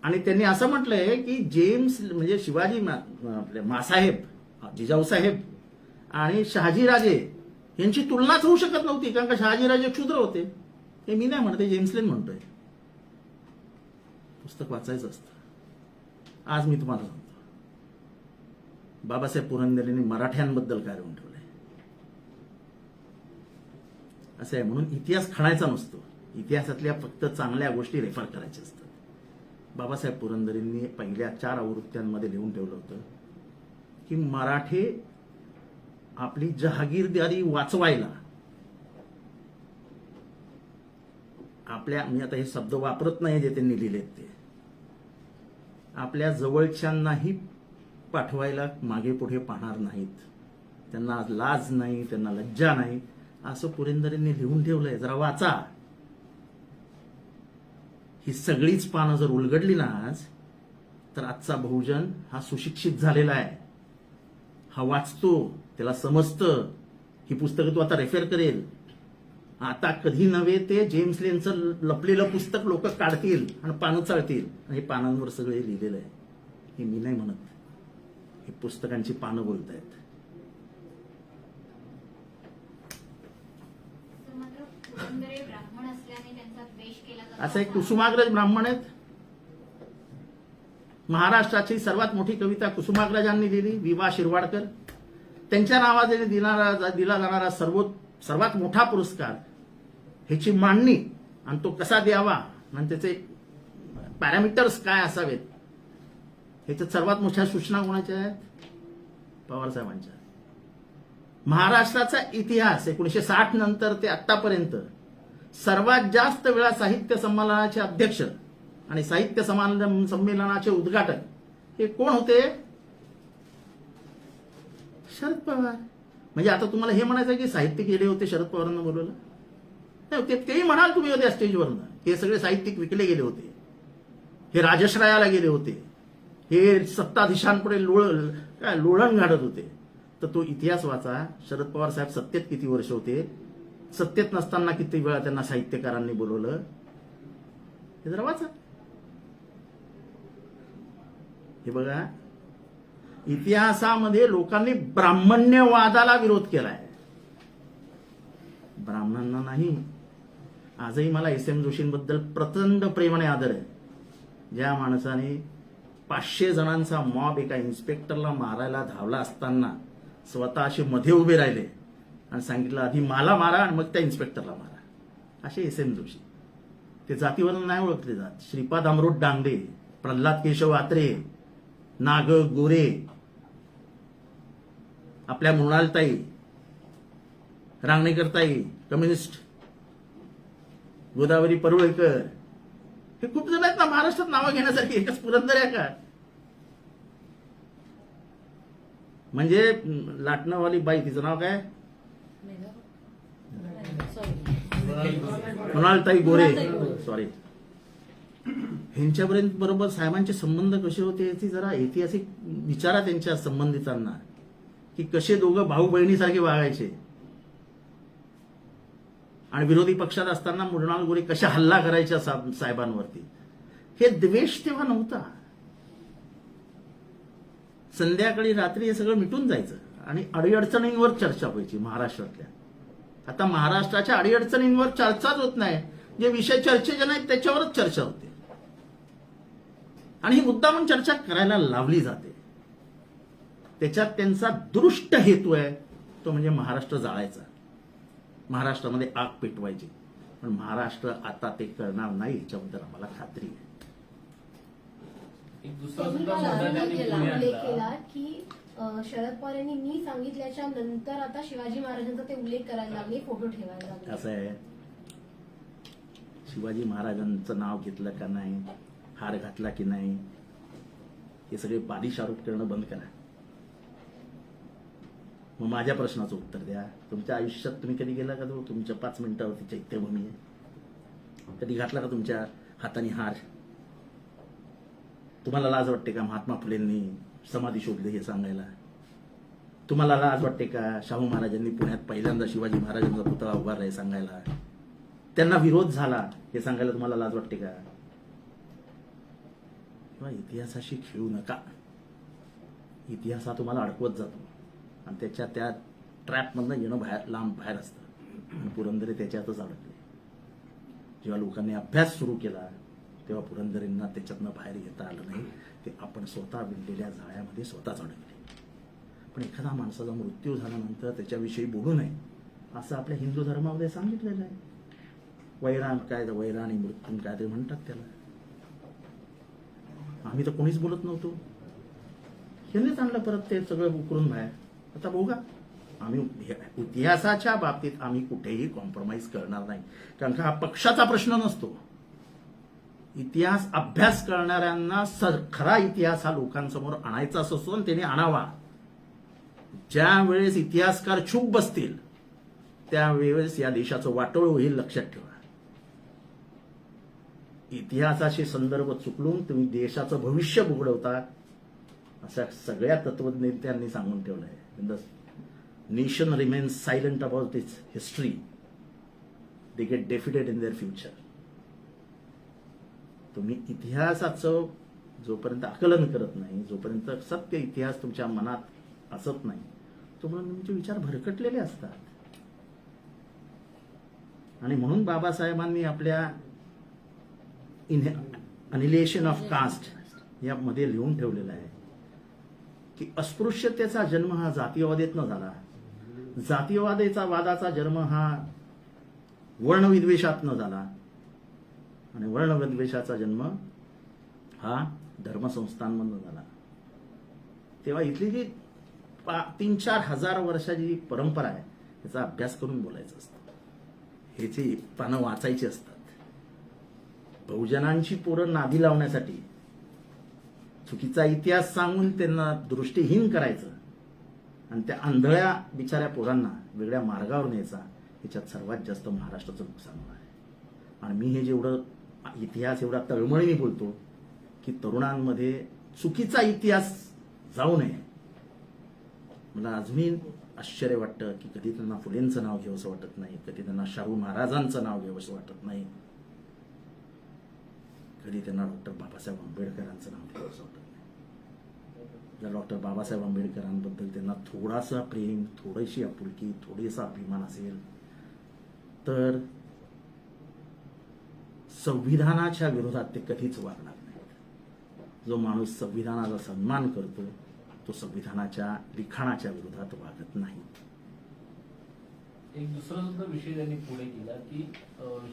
आणि त्यांनी असं म्हटलंय की जेम्स म्हणजे शिवाजी आपले मासाहेब, जिजाऊसाहेब आणि शहाजीराजे यांची तुलनाच होऊ शकत नव्हती, कारण का शहाजीराजे क्षुद्र होते. हे मी नाही म्हणते, जेम्स लेन म्हणतोय. पुस्तक वाचायचं असतं. आज मी तुम्हाला सांगतो, बाबासाहेब पुरंदरेंनी मराठ्यांबद्दल काय लिहून ठेवलंय. असं आहे, म्हणून इतिहास खणायचा नसतो, इतिहासातल्या फक्त चांगल्या गोष्टी रेफर करायच्या असतात. बाबासाहेब पुरंदरेंनी पहिल्या 4 आवृत्त्यांमध्ये लिहून ठेवलं होतं की मराठे आपली जहागीरदारी वाचवायला आपल्या, मी आता हे शब्द वापरत नाही जे त्यांनी लिहिलेत ते, आपल्या जवळच्यांनाही पाठवायला मागे पुढे पाहणार नाहीत. त्यांना लाज नाही, त्यांना लज्जा नाही, असं पुरंदरेंनी लिहून ठेवलंय. जरा वाचा. ही सगळीच पानं जर उलगडली ना आज, तर आजचा बहुजन हा सुशिक्षित झालेला आहे, हा वाचतो, त्याला समजतं. ही पुस्तकं तू आता रेफर करेल. आता कधी नव्हे ते जेम्स लेनचं लपलेलं पुस्तक लोक काढतील आणि पानं चाळतील. आणि हे पानांवर सगळे लिहिलेलं आहे. हे मी नाही म्हणत, हे पुस्तकांची पानं बोलतायत.
मात्र पुरंदरे ब्राह्मण असल्याने त्यांचा द्वेष केला जातो.
असं एक कुसुमाग्रज ब्राह्मण आहेत. महाराष्ट्राची सर्वात मोठी कविता कुसुमाग्रजांनी लिहिली, विवा शिरवाडकर. त्यांच्या नावाने दिला जाणारा सर्वात मोठा पुरस्कार, ह्याची मांडणी आणि तो कसा द्यावा आणि त्याचे पॅरामीटर्स काय असावेत, ह्याच्या सर्वात मोठ्या सूचना कोणाच्या आहेत? पवारसाहेबांच्या. महाराष्ट्राचा इतिहास 1960 नंतर ते आतापर्यंत सर्वात जास्त वेळा साहित्य संमेलनाचे अध्यक्ष आणि साहित्य संमेलनाचे उद्घाटक हे कोण होते? शरद पवार. म्हणजे आता तुम्हाला हे म्हणायचं की साहित्यिक गेले होते शरद पवारांना बोलवलं? नाही, तेही म्हणाल तुम्ही होते स्टेजवरनं. हे सगळे साहित्यिक विकले गेले होते, हे राजश्रयाला गेले होते, हे सत्ताधीशांपुढे लोळण घालत होते. तर तो इतिहास वाचा. शरद पवार साहेब सत्तेत किती वर्ष होते, सत्तेत नसताना किती वेळा त्यांना साहित्यकारांनी बोलवलं, हे जरा वाचा. हे बघा, इतिहासामध्ये लोकांनी ब्राह्मण्यवादाला विरोध केलाय, ब्राह्मणांना नाही. आजही मला एस.एम. जोशींबद्दल प्रचंड प्रेमाने आदर आहे. ज्या माणसाने 500 जणांचा मॉब एका इन्स्पेक्टरला मारायला धावला असताना स्वतः असे मध्ये उभे राहिले आणि सांगितलं आधी मला मारा आणि मग त्या इन्स्पेक्टरला मारा. असे एस.एम. जोशी. ते जातीवरून नाही ओळखले जात. श्रीपाद अमृत डांगडे, प्रल्हाद केशव आत्रे, नाग गोरे, आपल्या मृणालताई, रांगणेकरताई कम्युनिस्ट, गोदावरी परुळेकर, हे खूप जण आहेत ना महाराष्ट्रात नावं घेण्यासारखी. एकच पुरंदर आहे का? म्हणजे लाटणंवाली बाई, तिचं नाव काय? मृणालताई गोरे, सॉरी. ह्यांच्यापर्यंत बरोबर साहेबांचे संबंध कसे होते याची जरा ऐतिहासिक विचारा त्यांच्या संबंधितांना, की कसे दोघं भाऊ बहिणीसारखे वागायचे. आणि विरोधी पक्षात असताना मृणाल गोरे कशा हल्ला करायच्या साहेबांवरती. हे द्वेष तेव्हा नव्हता. संध्याकाळी रात्री हे सगळं मिटून जायचं आणि अडीअडचणींवर चर्चा व्हायची महाराष्ट्रातल्या. आता महाराष्ट्राच्या अडीअडचणींवर चर्चाच होत नाही. जे विषय चर्चेचे नाहीत त्याच्यावरच चर्चा होते आणि ही मुद्दामून चर्चा करायला लावली जाते. त्याच्यात त्यांचा दुरुष्ट हेतू आहे, तो म्हणजे महाराष्ट्र जाळायचा, महाराष्ट्रामध्ये आग पेटवायची. पण महाराष्ट्र आता ते करणार नाही याच्याबद्दल आम्हाला खात्री आहे.
एक दुसरा
तुम्ही
सुद्धा
काल
मुद्दा
आरोप
त्यांनी
केला,
पुढे
उल्लेख
आणला.
केला की शरद पवार यांनी मी सांगितल्याच्या नंतर आता शिवाजी महाराजांचा ते उल्लेख करायला लागले, फोटो ठेवायला लागले.
असं आहे, शिवाजी महाराजांचं नाव घेतलं का नाही, हार घातला की नाही, हे सगळे बालिश आरोप करणं बंद करा. मग माझ्या प्रश्नाचं उत्तर द्या. तुमच्या आयुष्यात तुम्ही कधी गेला का? तो तुमच्या 5 मिनिटावरती चैत्यभूमी आहे. कधी घातला का तुमच्या हाताने हार? तुम्हाला लाज वाटते का महात्मा फुलेंनी समाधी शोधली हे सांगायला? तुम्हाला लाज वाटते का शाहू महाराजांनी पुण्यात पहिल्यांदा शिवाजी महाराजांचा पुतळा उभारला हे सांगायला? त्यांना विरोध झाला हे सांगायला तुम्हाला लाज वाटते का? किंवा इतिहासाशी खेळू नका. इतिहास हा तुम्हाला अडकवत जातो आणि त्याच्या त्या ट्रॅपमधनं येणं लांब बाहेर असतं. आणि पुरंदरे त्याच्यातच अडकले. जेव्हा लोकांनी अभ्यास सुरू केला तेव्हा पुरंदरेंना त्याच्यातनं बाहेर येता आलं नाही. ते आपण स्वतः विणलेल्या जाळ्यामध्ये स्वतःच अडकले. पण एखाद्या माणसाचा मृत्यू झाल्यानंतर त्याच्याविषयी बोलू नये असं आपल्या हिंदू धर्मामध्ये सांगितलेलं आहे. वैराण काय, वैराण आणि मृत्यू काय ते म्हणतात त्याला. आम्ही तर कोणीच बोलत नव्हतो. यांनीच आणलं परत ते सगळं उकरून बाहेर. आता बघा, आम्ही इतिहासाच्या बाबतीत आम्ही कुठेही कॉम्प्रोमाइज करणार नाही. कारण का हा पक्षाचा प्रश्न नसतो. इतिहास अभ्यास करणाऱ्यांना खरा इतिहास हा लोकांसमोर आणायचा असतो आणि त्याने आणावा. ज्या वेळेस इतिहासकार चूप बसतील त्यावेळेस या देशाचं वाटोळ होईल, लक्षात ठेवा. इतिहासाचे संदर्भ चुकलून तुम्ही देशाचं भविष्य बुडवता अशा सगळ्या तत्वज्ञांनी सांगून ठेवलं आहे. The nation remains silent about its history, they get defeated in their future. तुम्ही इतिहासाचं जोपर्यंत आकलन करत नाही, जोपर्यंत सत्य इतिहास तुमच्या मनात असत नाही, तोपर्यंत तुमचे विचार भरकटलेले असतात. आणि म्हणून बाबासाहेबांनी आपल्या अनिलेशन ऑफ कास्ट यामध्ये लिहून ठेवलेलं आहे की अस्पृश्यतेचा जन्म हा जातीयवादेतनं झाला. जातीयवादाचा वादाचा जन्म हा वर्णविद्वेषातनं झाला आणि वर्णविद्वेषाचा जन्म हा धर्मसंस्थांमधून झाला. तेव्हा इथली जी 3-4 हजार वर्षाची जी परंपरा आहे त्याचा अभ्यास करून बोलायचं असतं. ह्याची पानं वाचायची असतात. बहुजनांची पोरं नादी लावण्यासाठी चुकीचा इतिहास सांगून त्यांना दृष्टीहीन करायचं आणि त्या आंधळ्या बिचाऱ्या पोरांना वेगळ्या मार्गावर न्यायचा, याच्यात सर्वात जास्त महाराष्ट्राचं नुकसान होणार आहे. आणि मी हे जेवढं इतिहास एवढा तळमळीने बोलतो की तरुणांमध्ये चुकीचा इतिहास जाऊ नये. मला अजूनही आश्चर्य वाटतं की कधी त्यांना फुलेंचं नाव घ्यावंसं वाटत नाही, कधी त्यांना शाहू महाराजांचं नाव घ्यावंसं वाटत नाही, कधी त्यांना डॉक्टर बाबासाहेब आंबेडकरांचं नाव घ्यावंसं वाटत नाही. जर डॉक्टर बाबासाहेब आंबेडकरांबद्दल त्यांना थोडासा प्रेम, थोडीशी आपुलकी, थोडासा अभिमान असेल तर संविधानाच्या विरोधात ते कधीच वागणार नाहीत. जो माणूस संविधानाचा सन्मान करतो तो संविधानाच्या लिखाणाच्या विरोधात वागत नाही.
एक दुसरा सुद्धा विषय त्यांनी पुढे केला की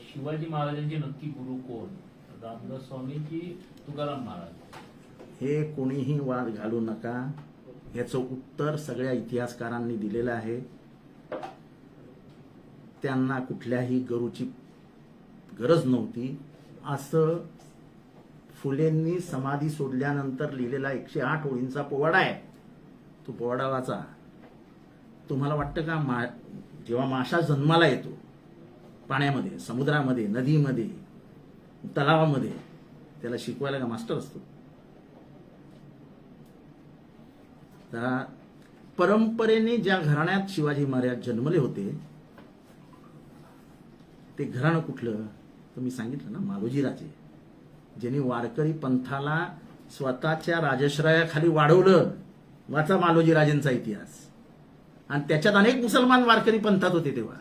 शिवाजी महाराजांचे नक्की गुरु कोण, रामदास स्वामी की तुकाराम महाराज?
हे कोणीही वाद घालू नका. याचं उत्तर सगळ्या इतिहासकारांनी दिलेलं आहे. त्यांना कुठल्याही गुरूची गरज नव्हती. असं फुलेंनी समाधी सोडल्यानंतर लिहिलेला 108 ओळींचा पोवाडा आहे. तो पोवाडा वाचा. तुम्हाला वाटतं का जेव्हा माशा जन्माला येतो पाण्यामध्ये, समुद्रामध्ये, नदीमध्ये, तलावामध्ये, त्याला शिकवायला का मास्टर असतो? त्या परंपरेने ज्या घराण्यात शिवाजी महाराज जन्मले होते ते घराणं कुठलं तर मी सांगितलं ना, मालोजी राजे, ज्यांनी वारकरी पंथाला स्वतःच्या राजश्रयाखाली वाढवलं वाचा मालोजी राजेंचा इतिहास. आणि त्याच्यात अनेक मुसलमान वारकरी पंथात होते तेव्हा.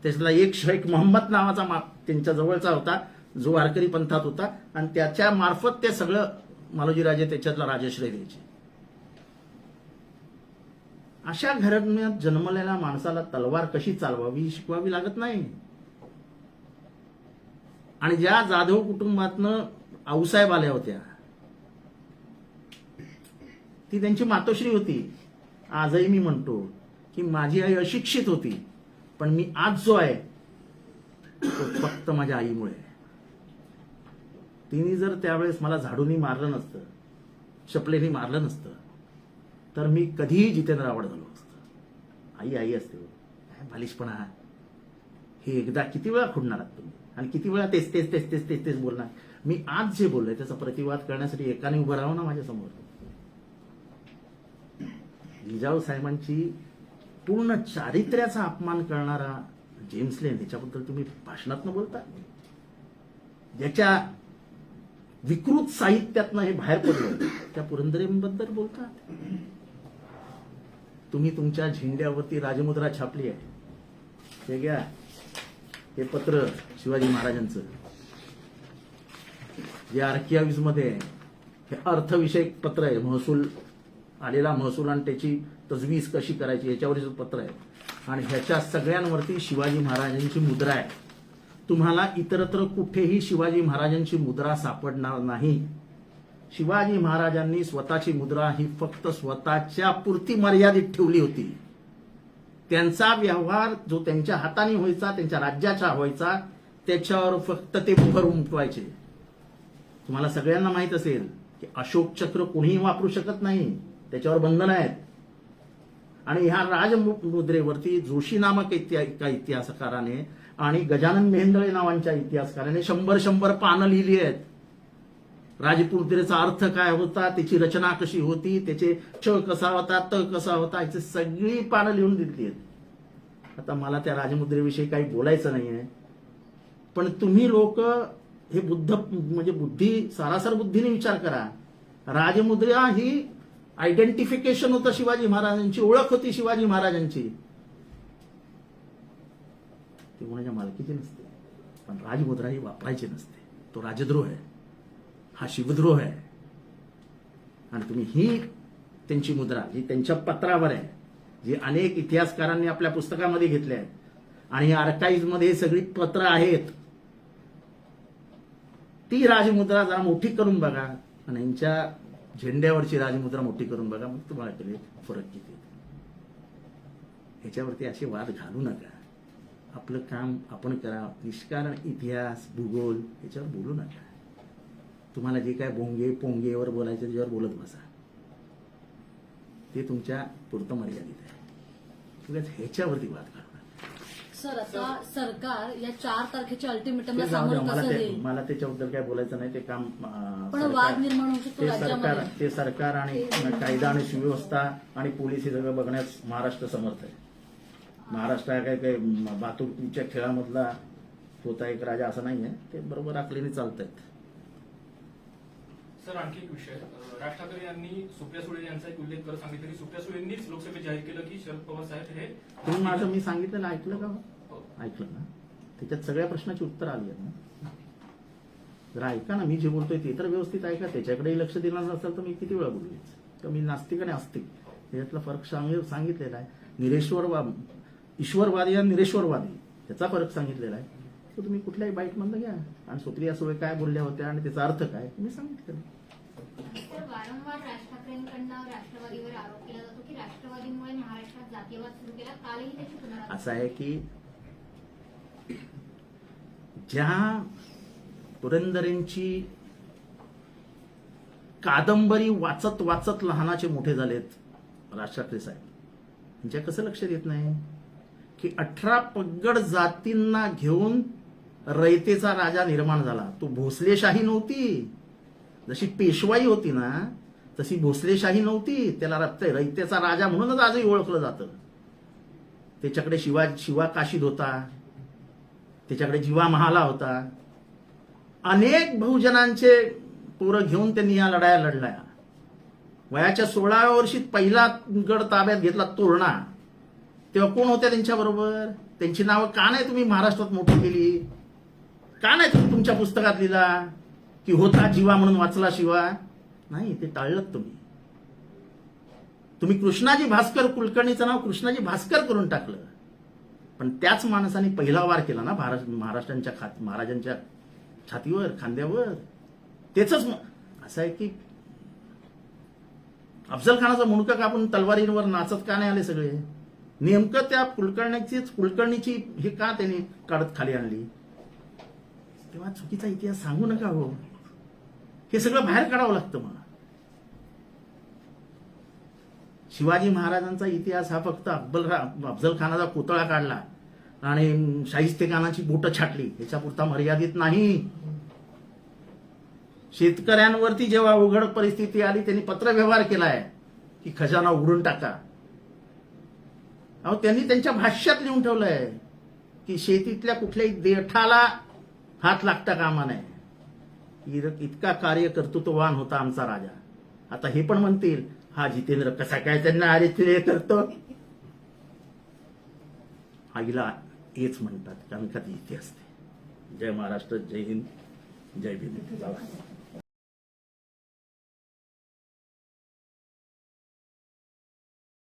त्याच्यातला एक शेख मोहम्मद नावाचा त्यांच्या जवळचा होता जो वारकरी पंथात होता आणि त्याच्या मार्फत ते सगळं मालोजी राजे त्याच्यातला राजश्रय द्यायचे. अशा घराण्यात जन्मलेल्या माणसाला तलवार कशी चालवावी शिकवावी लागत नाही. आणि ज्या जाधव कुटुंबातनं आऊसाहेब आल्या होत्या ती त्यांची मातोश्री होती. आजही मी म्हणतो की माझी आई अशिक्षित होती पण मी आज जो आहे तो फक्त माझ्या आईमुळे. तिने जर त्यावेळेस मला झाडूनी मारलं नसतं, चपलेनी मारलं नसतं तर मी कधीही जितेंद्र आव्हाड झालो असतो. आई आई असते. काय बालिशपणा. हे एकदा किती वेळा खुडणार आहात तुम्ही आणि किती वेळा तेच तेच तेच तेच तेच तेच बोलणार. मी आज जे बोललोय त्याचा प्रतिवाद करण्यासाठी एकाने उभं राहावं ना माझ्यासमोर. जिजाऊ साहेबांची पूर्ण चारित्र्याचा अपमान करणारा जेम्स लेन त्याच्याबद्दल तुम्ही भाषणात बोलता. ज्याच्या विकृत साहित्यातनं हे बाहेर पडलं त्या पुरंदरेंबद्दल बोलतात. तुम्ही तुमच्या झेंड्यावरती राजमुद्रा छापली आहे. हे घ्या, हे पत्र शिवाजी महाराजांचं जे आर्कियाव्हिज मध्ये आहे. हे अर्थविषयक पत्र आहे. महसूल आलेला महसूल आणि त्याची तजवीज कशी करायची याच्यावरचं पत्र आहे. आणि ह्याच्या सगळ्यांवरती शिवाजी महाराजांची मुद्रा आहे. तुम्हाला इतरत्र कुठेही शिवाजी महाराजांची मुद्रा सापडणार नाही. शिवाजी महाराजांनी स्वतःची मुद्रा ही फक्त स्वतःच्या पुरती मर्यादित ठेवली होती. त्यांचा व्यवहार जो त्यांच्या हाताने व्हायचा, त्यांच्या राज्याचा व्हायचा, त्याच्यावर फक्त ते मोहर उमटवायचे. तुम्हाला सगळ्यांना माहित असेल की अशोक चक्र कोणीही वापरू शकत नाही, त्याच्यावर बंधन आहेत. आणि ह्या राजमुद्रेवरती जोशी नामक एका इतिहासकाराने आणि गजानन मेहेंदळे नावांच्या इतिहासकाराने 100 पानं लिहिली आहेत. राजमुद्रेचा अर्थ काय होता, त्याची रचना कशी होती, त्याचे च कसा होता, त कसा होता, याची सगळी पानं लिहून दिली आहेत. आता मला त्या राजमुद्रेविषयी काही बोलायचं नाहीये पण तुम्ही लोक हे बुद्धी सारासार बुद्धीने विचार करा. राजमुद्रा ही आयडेंटिफिकेशन होतं शिवाजी महाराजांची, ओळख होती शिवाजी महाराजांची. ती कोणाच्या मालकीची नसते. पण राजमुद्रा ही वापरायची नसते. तो राजद्रोह आहे, हा शिवद्रोह आहे. आणि तुम्ही ही त्यांची मुद्रा जी त्यांच्या पत्रावर आहे, जी अनेक इतिहासकारांनी आपल्या पुस्तकामध्ये घेतल्या आहेत आणि आर्काइव्ह मध्ये सगळी पत्र आहेत, ती राजमुद्रा जरा मोठी करून बघा आणि यांच्या झेंड्यावरची राजमुद्रा मोठी करून बघा. मग तुम्हाला कळेल फरक किती. ह्याच्यावरती असे वाद घालू नका. आपलं काम आपण करा. निष्कारण इतिहास भूगोल ह्याच्यावर बोलू नका. तुम्हाला जे काय भोंगे पोंगेवर बोलायचं त्याच्यावर बोलत बसा. ते तुमच्या पुरतं मर्यादित आहे. उगाच ह्याच्यावरती वाद घालू नका.
सर आता सरकार या 4 तारखेच्या अल्टिमेटमला
ते जाऊ द्या.
सामोरं कसं देईल?
मला त्याच्याबद्दल काय बोलायचं नाही. ते काम
पण वाद निर्माण होऊ शकतो राज्यामध्ये.
ते सरकार आणि कायदा आणि सुव्यवस्था आणि पोलीस हे सगळं बघण्यास महाराष्ट्र समर्थ आहे. महाराष्ट्र काय काही भातुकीच्या खेळामधला होता एक राजा असं नाहीये. ते बरोबर आखलीने चालत आहेत.
सर आणखी एक विषय, राज ठाकरे यांनी सुप्रिया सुळे यांचा एक उल्लेख करत सांगितलं की सुप्रिया सुळेंनीच लोकसभेत जाहीर केलं की शरद पवार साहेब हे
तुम्ही माझं मी सांगितलेलं ऐकलं का? ऐकलं ना? त्याच्यात सगळ्या प्रश्नाची उत्तर आली आहेत ना. जरा ऐका ना, मी जे बोलतोय ते तर व्यवस्थित ऐका. त्याच्याकडेही लक्ष दिलं नसेल तर मी किती वेळा बोललीच. तर मी नास्तिक आणि आस्तिक याच्यातला फरक सांगितलेला आहे. ईश्वरवादी आणि निरेश्वरवादी त्याचा फरक सांगितलेला आहे. तो तुम्ही कुठल्याही बाईट मधलं घ्या. आणि सुप्रिया सुळे काय बोलल्या होत्या आणि त्याचा अर्थ काय तुम्ही सांगितलं.
तर वारंवार राज ठाकरेंकडनं राष्ट्रवादीवर आरोप केला जातो की राष्ट्रवादीमुळे महाराष्ट्रात जातीयवाद सुरू केला. कालही त्याची पुनरावृत्ती.
असं आहे की ज्या पुरंदरेंची कादंबरी वाचत वाचत लहानाचे मोठे झालेत राज ठाकरे साहेब, त्यांच्या कसं लक्षात येत नाही की 18 पगड जातींना घेऊन रयतेचा राजा निर्माण झाला. तो भोसलेशाही नव्हती. जशी पेशवाई होती ना तशी भोसलेशाही नव्हती. त्याला रयतेचा राजा म्हणूनच आजही ओळखलं जातं. त्याच्याकडे शिवा काशीद होता, त्याच्याकडे जीवा महाला होता. अनेक बहुजनांचे पोरं घेऊन त्यांनी या लढाया लढल्या. वयाच्या 16व्या वर्षी पहिला गड ताब्यात घेतला तोरणा. तेव्हा कोण होत्या त्यांच्याबरोबर? त्यांची नावं का नाही तुम्ही महाराष्ट्रात मोठी केली? का नाही तुम्ही तुमच्या पुस्तकात लिहिला की होता जीवा म्हणून वाचला शिवा? नाही, ते टाळलं तुम्ही. तुम्ही कृष्णाजी भास्कर कुलकर्णीचं नाव कृष्णाजी भास्कर करून टाकलं. पण त्याच माणसाने पहिला वार केला ना महाराजांच्या छातीवर, खांद्यावर. तेच असं आहे की अफजल खानाचा मुंडका कापून तलवारींवर नाचत का नाही आले सगळे? नेमकं त्या कुलकर्णीची हे का त्यांनी काढत खाली आणली? तेव्हा चुकीचा इतिहास सांगू नका हो. हे सगळं बाहेर काढावं लागतं मला. शिवाजी महाराजांचा इतिहास हा फक्त अफजल खानाचा पुतळा काढला आणि शाहिस्तेखानाची बोटं छाटली याच्यापुरता मर्यादित नाही. शेतकऱ्यांवरती जेव्हा उघड परिस्थिती आली त्यांनी पत्रव्यवहार केलाय की खजाना उघडून टाका. अहो, त्यांनी त्यांच्या भाष्यात लिहून ठेवलंय की शेतीतल्या कुठल्याही देठाला हात लागता कामा नये. इतका कार्य कर्तृत्ववान होता आमचा राजा. आता हे पण म्हणतील हा जितेंद्र कसा काय त्यांना आरे करतो. आईला हेच म्हणतात कारण कधी इतिहास. जय महाराष्ट्र, जय हिंद, जय भीम.